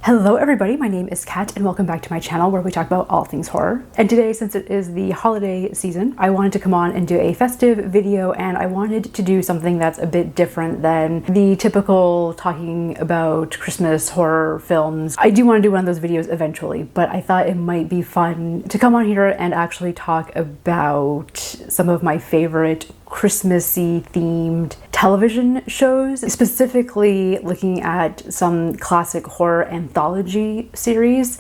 Hello everybody, my name is Kat and welcome back to my channel where we talk about all things horror. And today, since it is the holiday season, I wanted to come on and do a festive video, and I wanted to do something that's a bit different than the typical talking about Christmas horror films. I do want to do one of those videos eventually, but I thought it might be fun to come on here and actually talk about some of my favorite Christmassy themed television shows, specifically looking at some classic horror anthology series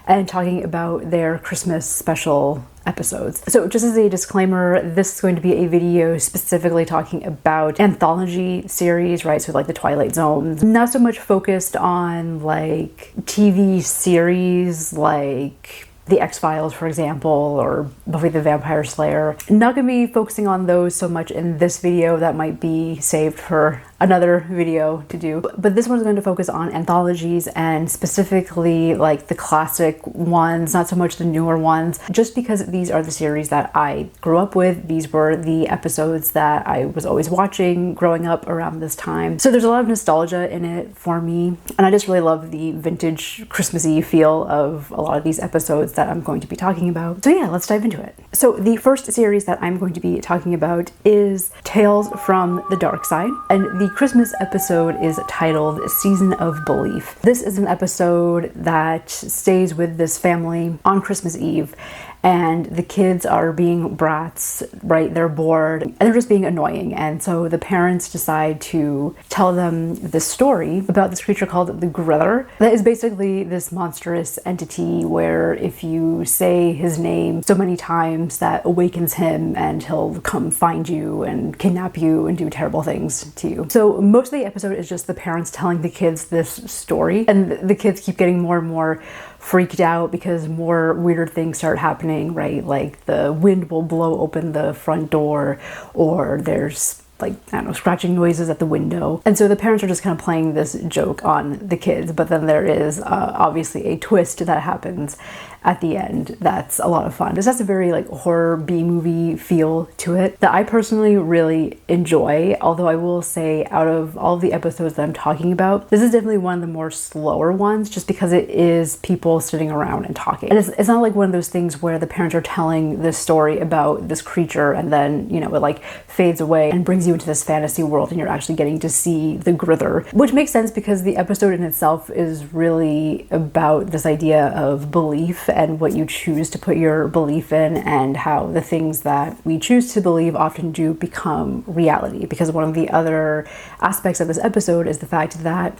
and talking about their Christmas special episodes. So just as a disclaimer, this is going to be a video specifically talking about anthology series, right? So like the Twilight Zone, not so much focused on like TV series like The X-Files, for example, or Buffy the Vampire Slayer. Not gonna be focusing on those so much in this video. That might be saved for another video to do. But this one's going to focus on anthologies and specifically like the classic ones, not so much the newer ones, just because these are the series that I grew up with. These were the episodes that I was always watching growing up around this time. So there's a lot of nostalgia in it for me. And I just really love the vintage Christmassy feel of a lot of these episodes that I'm going to be talking about. So yeah, let's dive into it. So the first series that I'm going to be talking about is Tales from the Darkside. And the Christmas episode is titled Season of Belief. This is an episode that stays with this family on Christmas Eve, and the kids are being brats, right? They're bored and they're just being annoying. And so the parents decide to tell them this story about this creature called the Griller. That is basically this monstrous entity where if you say his name so many times, that awakens him and he'll come find you and kidnap you and do terrible things to you. So most of the episode is just the parents telling the kids this story, and the kids keep getting more and more freaked out because more weird things start happening, right? Like the wind will blow open the front door, or there's like, I don't know, scratching noises at the window. And so the parents are just kind of playing this joke on the kids, but then there is obviously a twist that happens at the end that's a lot of fun. This has a very like horror B-movie feel to it that I personally really enjoy, although I will say out of all of the episodes that I'm talking about, this is definitely one of the more slower ones, just because it is people sitting around and talking. And it's not like one of those things where the parents are telling this story about this creature and then, you know, it like fades away and brings you into this fantasy world and you're actually getting to see the Griller, which makes sense because the episode in itself is really about this idea of belief and what you choose to put your belief in, and how the things that we choose to believe often do become reality. Because one of the other aspects of this episode is the fact that,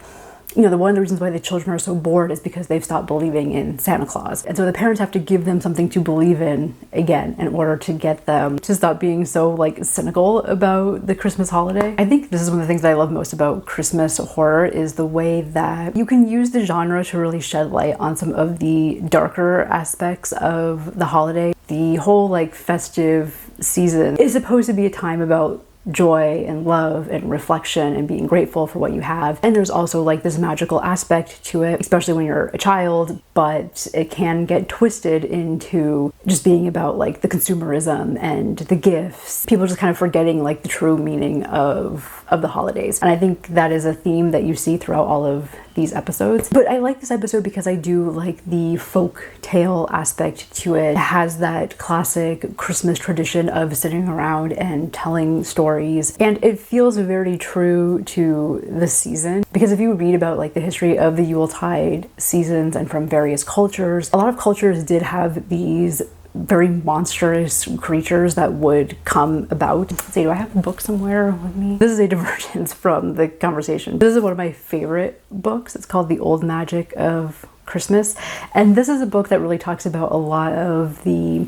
you know, one of the reasons why the children are so bored is because they've stopped believing in Santa Claus. And so the parents have to give them something to believe in again in order to get them to stop being so like cynical about the Christmas holiday. I think this is one of the things that I love most about Christmas horror, is the way that you can use the genre to really shed light on some of the darker aspects of the holiday. The whole like festive season is supposed to be a time about joy and love and reflection and being grateful for what you have. And there's also like this magical aspect to it, especially when you're a child, but it can get twisted into just being about like the consumerism and the gifts. People just kind of forgetting like the true meaning of the holidays. And I think that is a theme that you see throughout all of these episodes. But I like this episode because I do like the folk tale aspect to it. It has that classic Christmas tradition of sitting around and telling stories, and it feels very true to the season. Because if you read about like the history of the Yuletide seasons and from various cultures, a lot of cultures did have these very monstrous creatures that would come about. Let's see, do I have a book somewhere with me? This is a divergence from the conversation. This is one of my favorite books. It's called The Old Magic of Christmas. And this is a book that really talks about a lot of the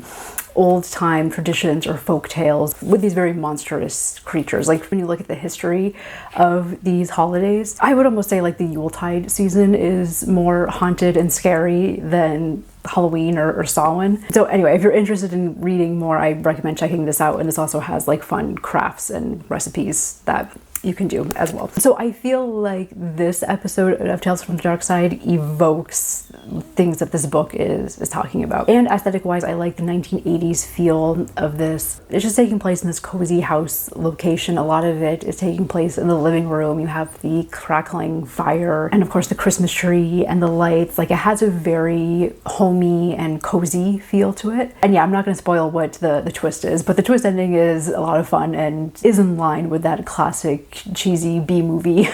old-time traditions or folk tales with these very monstrous creatures. Like when you look at the history of these holidays, I would almost say like the Yuletide season is more haunted and scary than Halloween or Samhain. So anyway, if you're interested in reading more, I recommend checking this out. And this also has like fun crafts and recipes that you can do as well. So I feel like this episode of Tales from the Darkside evokes things that this book is talking about. And aesthetic wise, I like the 1980s feel of this. It's just taking place in this cozy house location. A lot of it is taking place in the living room. You have the crackling fire and of course the Christmas tree and the lights. Like, it has a very homey and cozy feel to it. And yeah, I'm not going to spoil what the twist is, but the twist ending is a lot of fun and is in line with that classic cheesy B-movie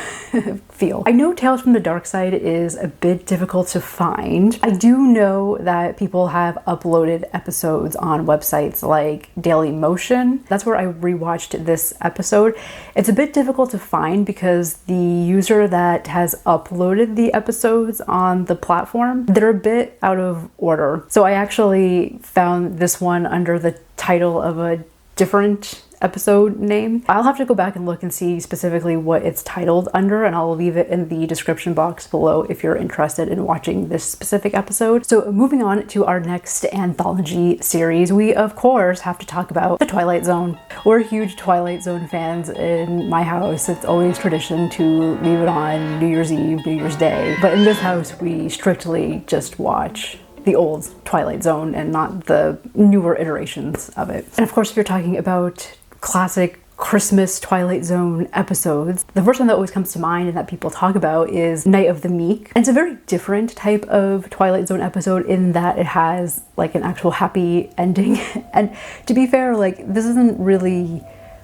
feel. I know Tales from the Darkside is a bit difficult to find. I do know that people have uploaded episodes on websites like Daily Motion. That's where I rewatched this episode. It's a bit difficult to find because the user that has uploaded the episodes on the platform, they're a bit out of order. So I actually found this one under the title of a different episode name. I'll have to go back and look and see specifically what it's titled under, and I'll leave it in the description box below if you're interested in watching this specific episode. So moving on to our next anthology series, we of course have to talk about the Twilight Zone. We're huge Twilight Zone fans in my house. It's always tradition to leave it on New Year's Eve, New Year's Day, but in this house we strictly just watch the old Twilight Zone and not the newer iterations of it. And of course, if you're talking about classic Christmas Twilight Zone episodes, the first one that always comes to mind and that people talk about is Night of the Meek. And it's a very different type of Twilight Zone episode in that it has like an actual happy ending. And to be fair, like, this isn't really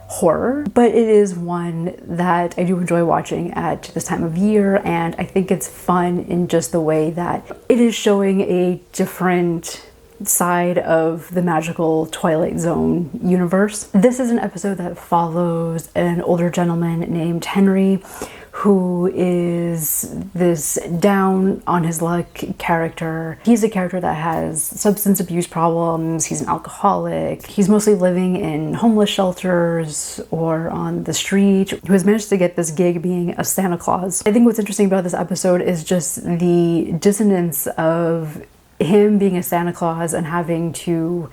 horror, but it is one that I do enjoy watching at this time of year, and I think it's fun in just the way that it is showing a different side of the magical Twilight Zone universe. This is an episode that follows an older gentleman named Henry, who is this down on his luck character. He's a character that has substance abuse problems. He's an alcoholic. He's mostly living in homeless shelters or on the street, who has managed to get this gig being a Santa Claus. I think what's interesting about this episode is just the dissonance of him being a Santa Claus and having to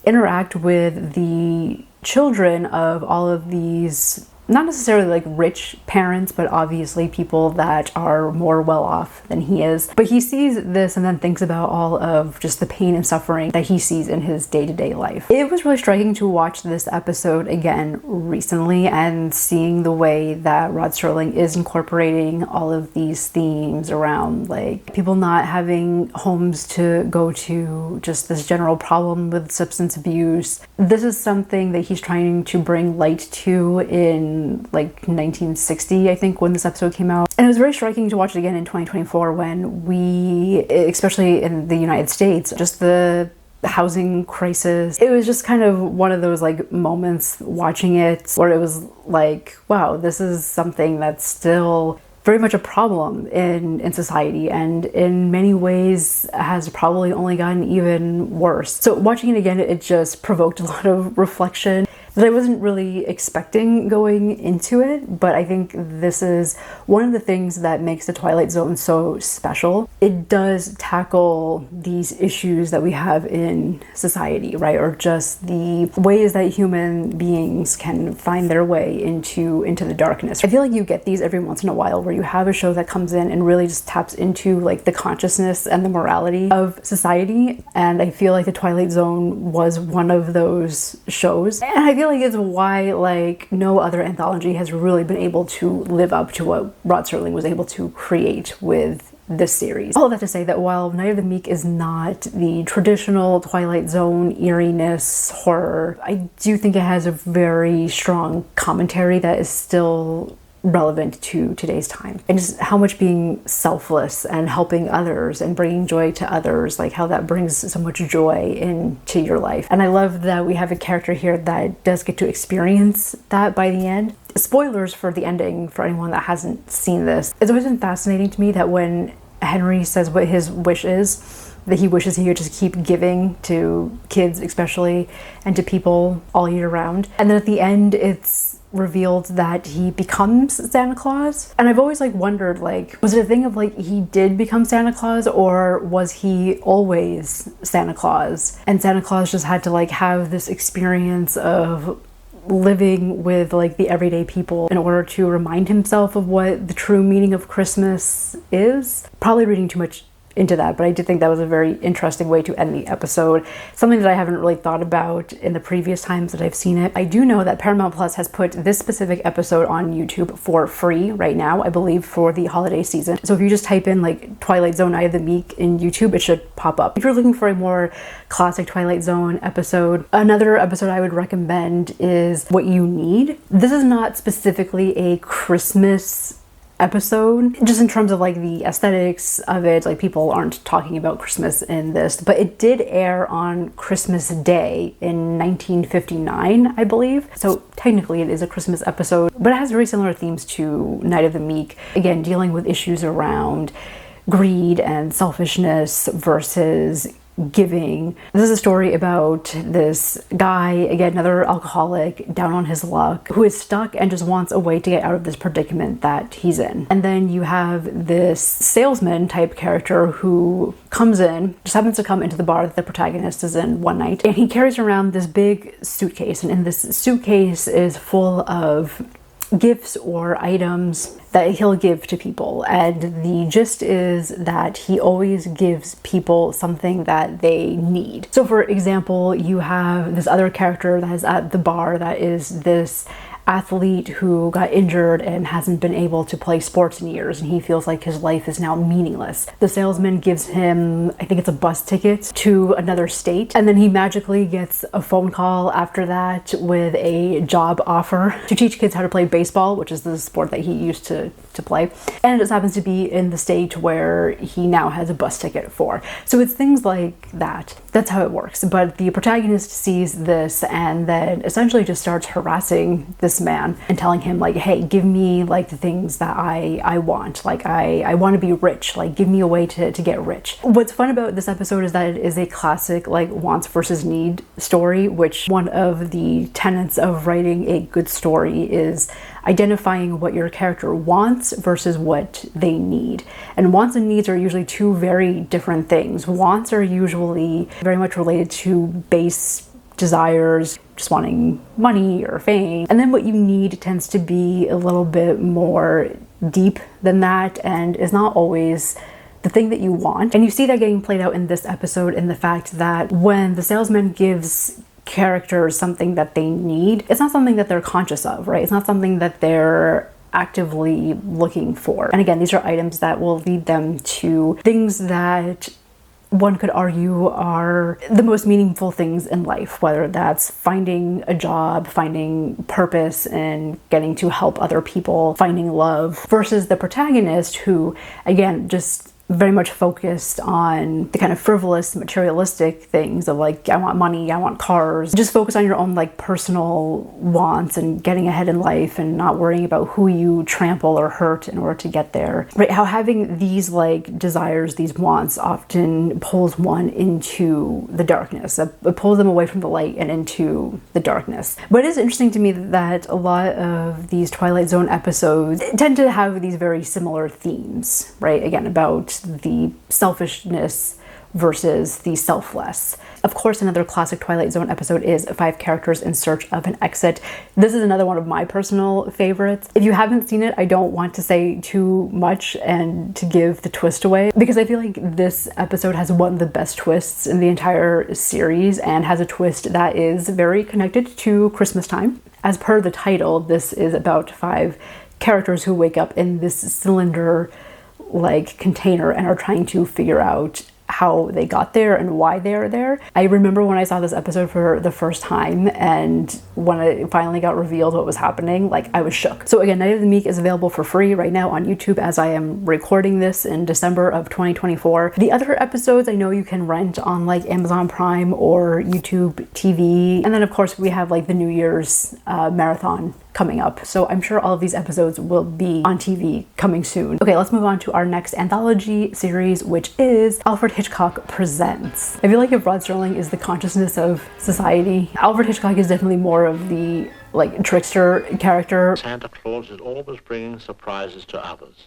interact with the children of all of these, not necessarily like rich parents, but obviously people that are more well off than he is. But he sees this and then thinks about all of just the pain and suffering that he sees in his day-to-day life. It was really striking to watch this episode again recently and seeing the way that Rod Serling is incorporating all of these themes around like people not having homes to go to, just this general problem with substance abuse. This is something that he's trying to bring light to in like 1960, I think, when this episode came out. And it was very striking to watch it again in 2024 when we, especially in the United States, just the housing crisis. It was just kind of one of those like moments watching it where it was like, wow, this is something that's still very much a problem in society, and in many ways has probably only gotten even worse. So watching it again, it just provoked a lot of reflection that I wasn't really expecting going into it, but I think this is one of the things that makes the Twilight Zone so special. It does tackle these issues that we have in society, right? Or just the ways that human beings can find their way into the darkness. I feel like you get these every once in a while where you have a show that comes in and really just taps into like the consciousness and the morality of society, and I feel like the Twilight Zone was one of those shows. And I feel like it's why like no other anthology has really been able to live up to what Rod Serling was able to create with this series. All of that to say that while Night of the Meek is not the traditional Twilight Zone eeriness horror, I do think it has a very strong commentary that is still relevant to today's time, and just how much being selfless and helping others and bringing joy to others, like how that brings so much joy into your life. And I love that we have a character here that does get to experience that by the end. Spoilers for the ending for anyone that hasn't seen this. It's always been fascinating to me that when Henry says what his wish is, that he wishes he could just keep giving to kids especially and to people all year round, and then at the end it's revealed that he becomes Santa Claus. And I've always like wondered, like, was it a thing of like he did become Santa Claus, or was he always Santa Claus and Santa Claus just had to like have this experience of living with like the everyday people in order to remind himself of what the true meaning of Christmas is? Probably reading too much into that, but I did think that was a very interesting way to end the episode. Something that I haven't really thought about in the previous times that I've seen it. I do know that Paramount Plus has put this specific episode on YouTube for free right now, I believe, for the holiday season. So if you just type in like Twilight Zone Night of the Meek in YouTube, it should pop up. If you're looking for a more classic Twilight Zone episode, another episode I would recommend is What You Need. This is not specifically a Christmas episode, just in terms of like the aesthetics of it. Like, people aren't talking about Christmas in this, but it did air on Christmas Day in 1959, I believe. So technically it is a Christmas episode, but it has very similar themes to Night of the Meek. Again, dealing with issues around greed and selfishness versus giving. This is a story about this guy, again, another alcoholic, down on his luck, who is stuck and just wants a way to get out of this predicament that he's in. And then you have this salesman type character who comes in, just happens to come into the bar that the protagonist is in one night, and he carries around this big suitcase, and in this suitcase is full of gifts or items that he'll give to people. And the gist is that he always gives people something that they need. So for example, you have this other character that is at the bar that is this athlete who got injured and hasn't been able to play sports in years, and he feels like his life is now meaningless. The salesman gives him, I think it's a bus ticket to another state, and then he magically gets a phone call after that with a job offer to teach kids how to play baseball, which is the sport that he used to play, and it just happens to be in the state where he now has a bus ticket for. So it's things like that. That's how it works. But the protagonist sees this and then essentially just starts harassing this man and telling him like, hey, give me like the things that I want. Like, I want to be rich. Like, give me a way to get rich. What's fun about this episode is that it is a classic like wants versus need story, which one of the tenets of writing a good story is identifying what your character wants versus what they need. And wants and needs are usually two very different things. Wants are usually very much related to base desires, just wanting money or fame. And then what you need tends to be a little bit more deep than that and is not always the thing that you want. And you see that getting played out in this episode in the fact that when the salesman gives characters something that they need, it's not something that they're conscious of, right? It's not something that they're actively looking for. And again, these are items that will lead them to things that one could argue are the most meaningful things in life, whether that's finding a job, finding purpose, and getting to help other people, finding love, versus the protagonist who, again, just very much focused on the kind of frivolous, materialistic things of like, I want money, I want cars. Just focus on your own like personal wants and getting ahead in life and not worrying about who you trample or hurt in order to get there. Right? How having these like desires, these wants often pulls one into the darkness. It pulls them away from the light and into the darkness. But it is interesting to me that a lot of these Twilight Zone episodes tend to have these very similar themes, right? Again, about the selfishness versus the selfless. Of course, another classic Twilight Zone episode is 5 characters in search of an exit. This is another one of my personal favorites. If you haven't seen it, I don't want to say too much and to give the twist away, because I feel like this episode has one of the best twists in the entire series and has a twist that is very connected to Christmas time. As per the title, this is about 5 characters who wake up in this cylinder like container and are trying to figure out how they got there and why they're there. I remember when I saw this episode for the first time and when it finally got revealed what was happening, like I was shook. So again, Night of the Meek is available for free right now on YouTube as I am recording this in December of 2024. The other episodes I know you can rent on like Amazon Prime or YouTube TV. And then of course we have like the New Year's marathon coming up. So I'm sure all of these episodes will be on TV coming soon. Okay, let's move on to our next anthology series, which is Alfred Hitchcock Presents. I feel like if Rod Serling is the consciousness of society, Alfred Hitchcock is definitely more of the like trickster character. Santa Claus is always bringing surprises to others.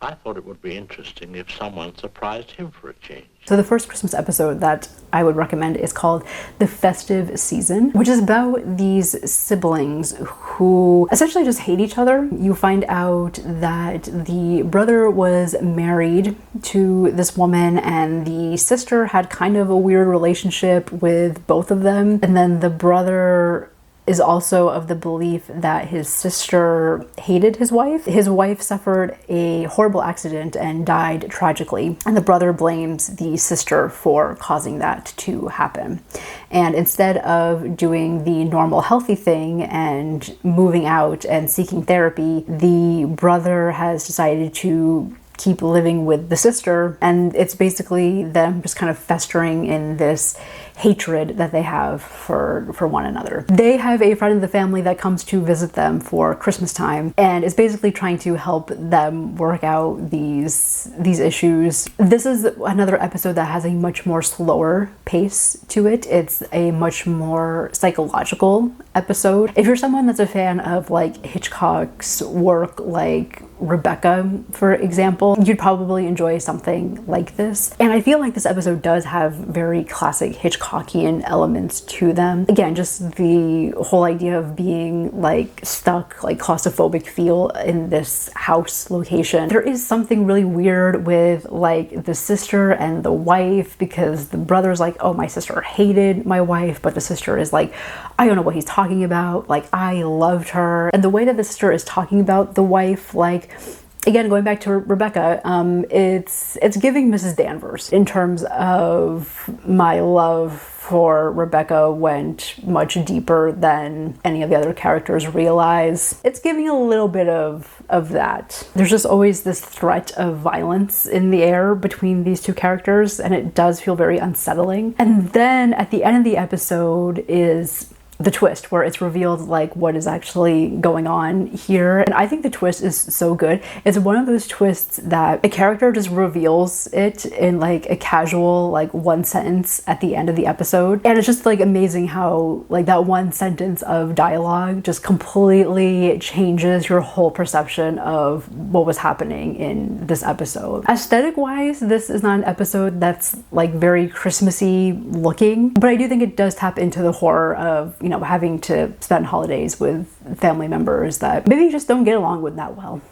I thought it would be interesting if someone surprised him for a change. So the first Christmas episode that I would recommend is called The Festive Season, which is about these siblings who essentially just hate each other. You find out that the brother was married to this woman and the sister had kind of a weird relationship with both of them. And then the brother is also of the belief that his sister hated his wife. His wife suffered a horrible accident and died tragically, and the brother blames the sister for causing that to happen. And instead of doing the normal healthy thing and moving out and seeking therapy, the brother has decided to keep living with the sister, and it's basically them just kind of festering in this hatred that they have for one another. They have a friend of the family that comes to visit them for Christmas time and is basically trying to help them work out these issues. This is another episode that has a much more slower pace to it. It's a much more psychological episode. If you're someone that's a fan of like Hitchcock's work, like Rebecca, for example, you'd probably enjoy something like this. And I feel like this episode does have very classic Hitchcockian elements to them. Again, just the whole idea of being like stuck, like claustrophobic feel in this house location. There is something really weird with like the sister and the wife, because the brother's like, oh, my sister hated my wife, but the sister is like, I don't know what he's talking about. Like, I loved her. And the way that the sister is talking about the wife, like, again, going back to Rebecca, it's giving Mrs. Danvers in terms of my love for Rebecca went much deeper than any of the other characters realize. It's giving a little bit of that. There's just always this threat of violence in the air between these two characters, and it does feel very unsettling. And then at the end of the episode is the twist, where it's revealed like what is actually going on here. And I think the twist is so good. It's one of those twists that a character just reveals it in like a casual, like one sentence at the end of the episode. And it's just like amazing how like that one sentence of dialogue just completely changes your whole perception of what was happening in this episode. Aesthetic wise, this is not an episode that's like very Christmassy looking, but I do think it does tap into the horror of, you know, having to spend holidays with family members that maybe you just don't get along with that well.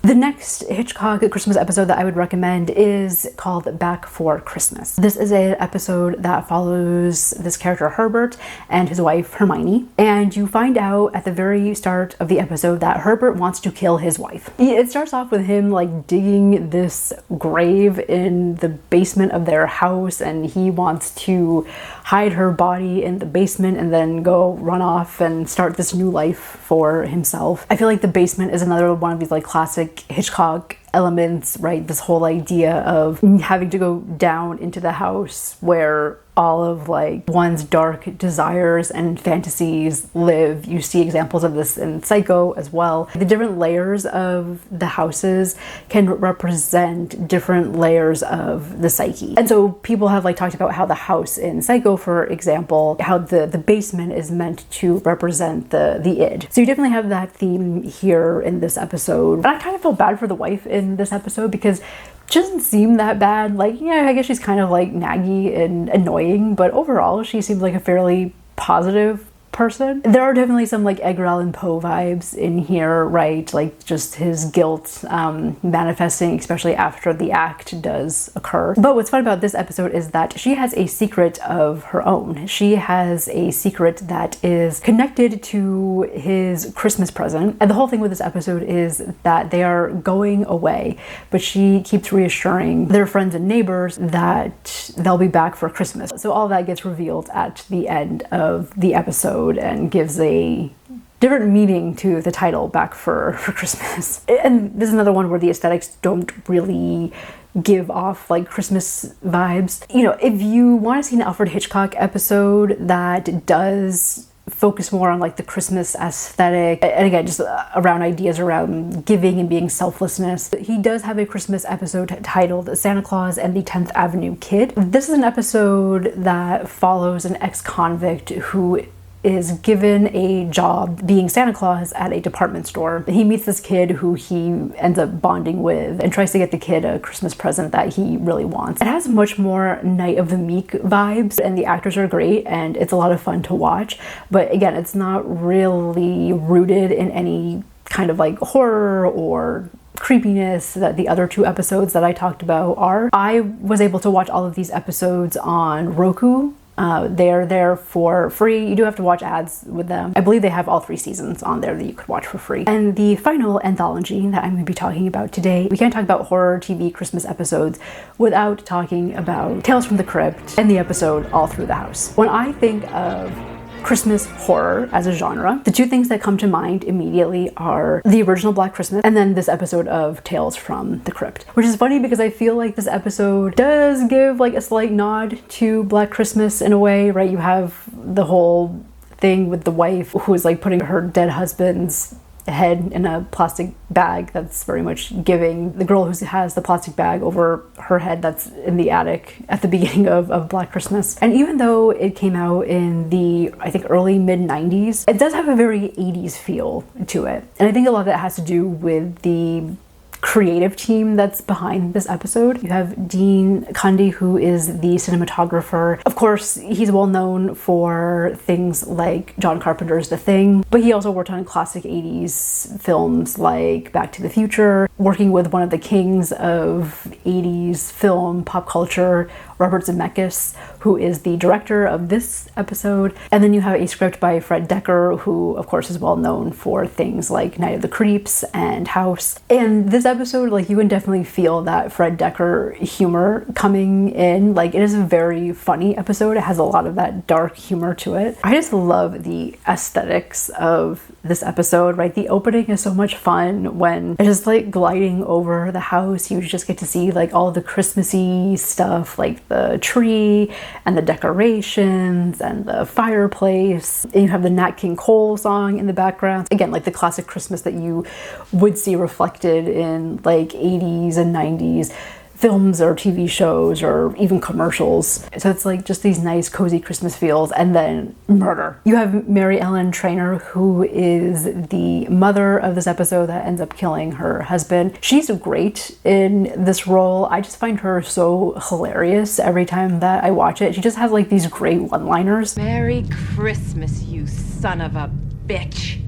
The next Hitchcock Christmas episode that I would recommend is called Back for Christmas. This is an episode that follows this character Herbert and his wife Hermione, and you find out at the very start of the episode that Herbert wants to kill his wife. It starts off with him like digging this grave in the basement of their house, and he wants to hide her body in the basement and then go run off and start this new life for himself. I feel like the basement is another one of these like classic Hitchcock elements, right? This whole idea of having to go down into the house where all of like one's dark desires and fantasies live. You see examples of this in Psycho as well. The different layers of the houses can represent different layers of the psyche. And so people have like talked about how the house in Psycho, for example, how the basement is meant to represent the id. So you definitely have that theme here in this episode. And I kind of feel bad for the wife in this episode because she doesn't seem that bad. Like, yeah, I guess she's kind of like naggy and annoying, but overall she seems like a fairly positive person. There are definitely some like Edgar Allan Poe vibes in here, right? Like just his guilt manifesting, especially after the act does occur. But what's fun about this episode is that she has a secret of her own. She has a secret that is connected to his Christmas present. And the whole thing with this episode is that they are going away, but she keeps reassuring their friends and neighbors that they'll be back for Christmas. So all that gets revealed at the end of the episode and gives a different meaning to the title, Back for Christmas. And this is another one where the aesthetics don't really give off like Christmas vibes. You know, if you want to see an Alfred Hitchcock episode that does focus more on like the Christmas aesthetic, and again just around ideas around giving and being selflessness, he does have a Christmas episode titled Santa Claus and the 10th Avenue Kid. This is an episode that follows an ex-convict who is given a job being Santa Claus at a department store. He meets this kid who he ends up bonding with and tries to get the kid a Christmas present that he really wants. It has much more Night of the Meek vibes, and the actors are great and it's a lot of fun to watch. But again, it's not really rooted in any kind of like horror or creepiness that the other two episodes that I talked about are. I was able to watch all of these episodes on Roku. They're there for free. You do have to watch ads with them. I believe they have all 3 seasons on there that you could watch for free. And the final anthology that I'm going to be talking about today, we can't talk about horror TV Christmas episodes without talking about Tales from the Crypt and the episode All Through the House. When I think of Christmas horror as a genre, the 2 things that come to mind immediately are the original Black Christmas and then this episode of Tales from the Crypt, which is funny because I feel like this episode does give like a slight nod to Black Christmas in a way, right? You have the whole thing with the wife who is like putting her dead husband's head in a plastic bag. That's very much giving the girl who has the plastic bag over her head that's in the attic at the beginning of Black Christmas. And even though it came out in the, I think, early mid 90s, it does have a very 80s feel to it. And I think a lot of that has to do with the creative team that's behind this episode. You have Dean Cundey, who is the cinematographer. Of course, he's well known for things like John Carpenter's The Thing, but he also worked on classic 80s films like Back to the Future, working with one of the kings of 80s film pop culture, Robert Zemeckis, who is the director of this episode. And then you have a script by Fred Dekker, who of course is well known for things like Night of the Creeps and House. And this episode, like, you can definitely feel that Fred Dekker humor coming in. Like, it is a very funny episode. It has a lot of that dark humor to it. I just love the aesthetics of this episode, right? The opening is so much fun when it's just like gliding over the house. You just get to see like all the Christmassy stuff, like the tree and the decorations and the fireplace. And you have the Nat King Cole song in the background. Again, like the classic Christmas that you would see reflected in like 80s and 90s films or TV shows or even commercials. So it's like just these nice cozy Christmas feels, and then murder. You have Mary Ellen Trainor, who is the mother of this episode that ends up killing her husband. She's great in this role. I just find her so hilarious every time that I watch it. She just has like these great one-liners. Merry Christmas, you son of a bitch.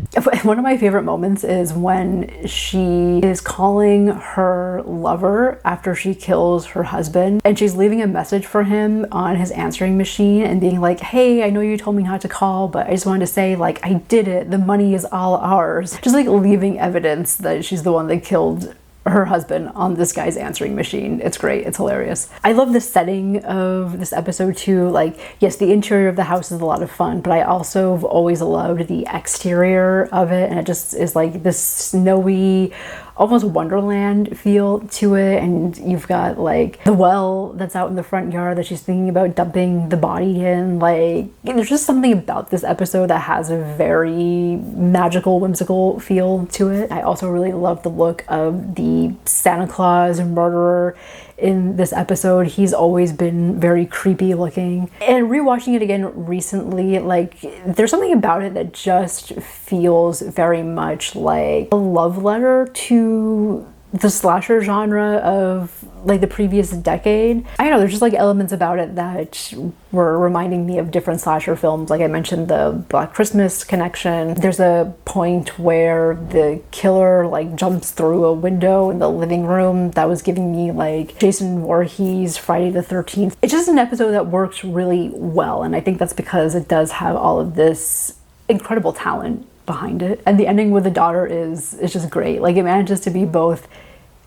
One of my favorite moments is when she is calling her lover after she kills her husband, and she's leaving a message for him on his answering machine and being like, hey, I know you told me not to call, but I just wanted to say, like, I did it. The money is all ours. Just like leaving evidence that she's the one that killed her husband on this guy's answering machine. It's great. It's hilarious. I love the setting of this episode too. Like, yes, the interior of the house is a lot of fun, but I also have always loved the exterior of it, and it just is like this snowy, almost Wonderland feel to it. And you've got like the well that's out in the front yard that she's thinking about dumping the body in. Like, there's just something about this episode that has a very magical, whimsical feel to it. I also really love the look of the Santa Claus murderer in this episode. He's always been very creepy looking. And rewatching it again recently, like, there's something about it that just feels very much like a love letter to the slasher genre of like the previous decade. I don't know, there's just like elements about it that were reminding me of different slasher films. Like I mentioned, the Black Christmas connection. There's a point where the killer like jumps through a window in the living room that was giving me like Jason Voorhees Friday the 13th. It's just an episode that works really well, and I think that's because it does have all of this incredible talent behind it. And the ending with the daughter is just great. Like, it manages to be both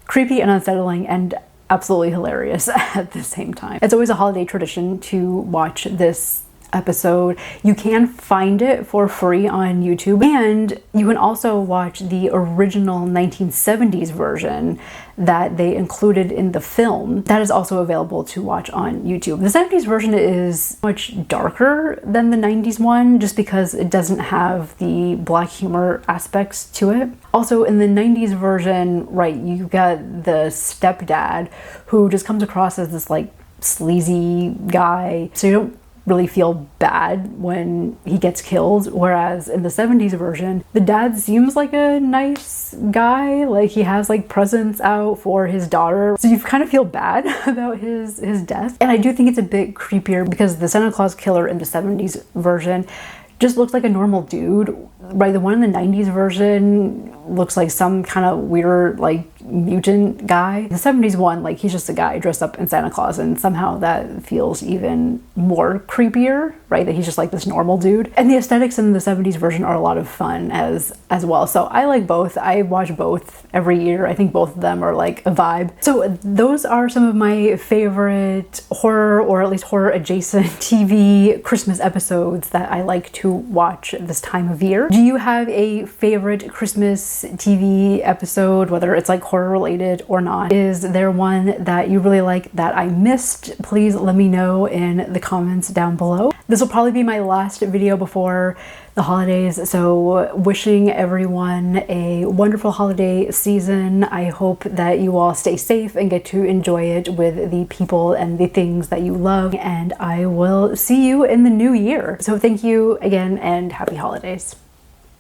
creepy and unsettling and absolutely hilarious at the same time. It's always a holiday tradition to watch this episode. You can find it for free on YouTube, and you can also watch the original 1970s version that they included in the film. That is also available to watch on YouTube. The 70s version is much darker than the 90s one, just because it doesn't have the black humor aspects to it. Also, in the 90s version, right, you got the stepdad who just comes across as this like sleazy guy. So you don't really feel bad when he gets killed, whereas in the 70s version, the dad seems like a nice guy, like he has like presents out for his daughter, so you kind of feel bad about his death. And I do think it's a bit creepier because the Santa Claus killer in the 70s version just looks like a normal dude, right? The one in the 90s version looks like some kind of weird like mutant guy. The 70s one, like he's just a guy dressed up in Santa Claus, and somehow that feels even more creepier, right? That he's just like this normal dude. And the aesthetics in the 70s version are a lot of fun as well. So I like both. I watch both every year. I think both of them are like a vibe. So those are some of my favorite horror, or at least horror adjacent TV Christmas episodes that I like to watch this time of year. Do you have a favorite Christmas TV episode, whether it's like horror related or not? Is there one that you really like that I missed? Please let me know in the comments down below. This will probably be my last video before the holidays, so wishing everyone a wonderful holiday season. I hope that you all stay safe and get to enjoy it with the people and the things that you love, and I will see you in the new year. So thank you again and happy holidays.